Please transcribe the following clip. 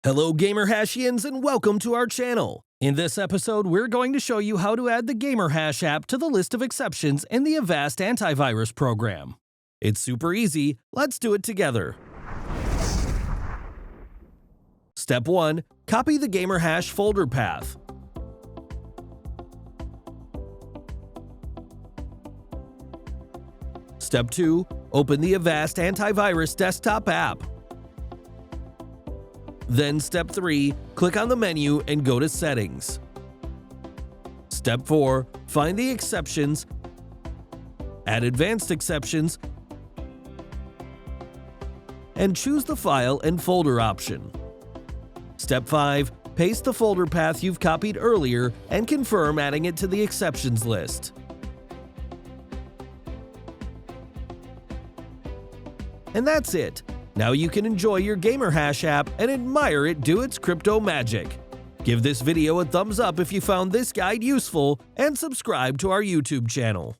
Hello GamerHashians and welcome to our channel. In this episode, we're going to show you how to add the GamerHash app to the list of exceptions in the AVAST antivirus program. It's super easy, let's do it together. Step 1. Copy the GamerHash folder path. Step 2. Open the AVAST antivirus desktop app. Then Step 3, click on the menu and go to Settings. Step 4, find the exceptions, add Advanced Exceptions, and choose the File and Folder option. Step 5, paste the folder path you've copied earlier and confirm adding it to the exceptions list. And that's it. Now you can enjoy your GamerHash app and admire it do its crypto magic. Give this video a thumbs up if you found this guide useful and subscribe to our YouTube channel.